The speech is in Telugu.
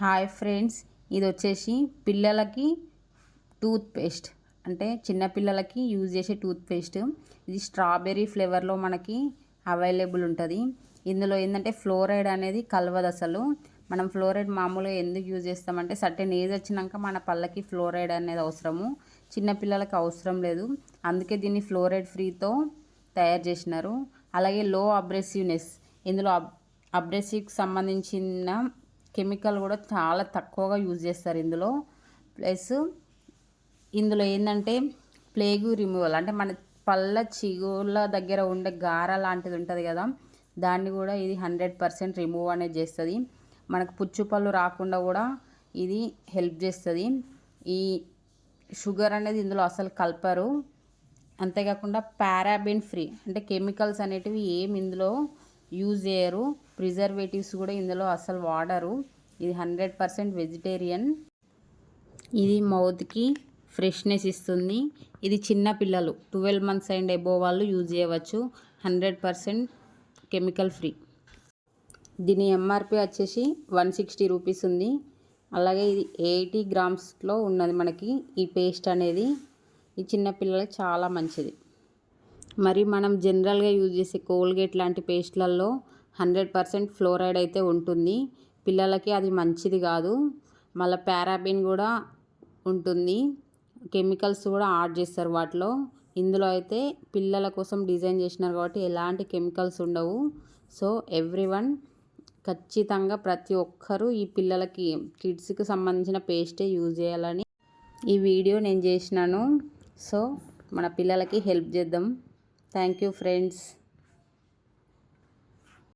హాయ్ ఫ్రెండ్స్, ఇది వచ్చేసి పిల్లలకి టూత్ పేస్ట్, అంటే చిన్న పిల్లలకి యూజ్ చేసే టూత్ పేస్ట్. ఇది స్ట్రాబెర్రీ ఫ్లేవర్లో మనకి అవైలబుల్ ఉంటుంది. ఇందులో ఏంటంటే ఫ్లోరైడ్ అనేది కలవదు అసలు. మనం ఫ్లోరైడ్ మామూలుగా ఎందుకు యూజ్ చేస్తామంటే సర్టెన్ ఏజ్ వచ్చినాక మన పళ్ళకి ఫ్లోరైడ్ అనేది అవసరము, చిన్నపిల్లలకి అవసరం లేదు. అందుకే దీన్ని ఫ్లోరైడ్ ఫ్రీతో తయారు చేసినారు. అలాగే లో అబ్రెసివ్నెస్, ఇందులో అబ్రెసివ్కి సంబంధించిన కెమికల్ కూడా చాలా తక్కువగా యూజ్ చేస్తారు ఇందులో. ప్లస్ ఇందులో ఏంటంటే ప్లేగు రిమూవల్, అంటే మన పళ్ళ చిగుళ్ళ దగ్గర ఉండే గార లాంటిది ఉంటుంది కదా, దాన్ని కూడా ఇది 100% రిమూవ్ అనేది చేస్తుంది. మనకు పుచ్చు పళ్ళు రాకుండా కూడా ఇది హెల్ప్ చేస్తుంది. ఈ షుగర్ అనేది ఇందులో అసలు కలపరు. అంతేకాకుండా పారాబెన్ ఫ్రీ, అంటే కెమికల్స్ అనేటివి ఏమి ఇందులో యూజ్ చేయరు. ప్రిజర్వేటివ్స్ కూడా ఇందులో అసలు వాడరు. ఇది 100% వెజిటేరియన్. ఇది మౌత్కి ఫ్రెష్నెస్ ఇస్తుంది. ఇది చిన్న పిల్లలు 12 months అండ్ అబోవ్ వాళ్ళు యూజ్ చేయవచ్చు. 100% కెమికల్ ఫ్రీ. దీని ఎంఆర్పి వచ్చేసి 160 రూపీస్ ఉంది. అలాగే ఇది 80 grams ఉన్నది మనకి ఈ పేస్ట్ అనేది. ఈ చిన్న పిల్లలకి చాలా మంచిది. మరి మనం జనరల్గా యూజ్ చేసే కోల్గేట్ లాంటి పేస్ట్లలో 100% ఫ్లోరైడ్ అయితే ఉంటుంది. పిల్లలకి అది మంచిది కాదు. మళ్ళీ పారాబెన్ కూడా ఉంటుంది, కెమికల్స్ కూడా యాడ్ చేస్తారు వాటిలో. ఇందులో అయితే పిల్లల కోసం డిజైన్ చేసినారు కాబట్టి ఎలాంటి కెమికల్స్ ఉండవు. సో ఎవ్రీవన్ ఖచ్చితంగా ప్రతి ఒక్కరూ ఈ పిల్లలకి కిడ్స్కి సంబంధించిన పేస్టే యూజ్ చేయాలని ఈ వీడియో నేను చేసినాను. సో మన పిల్లలకి హెల్ప్ చేద్దాం. Thank you friends.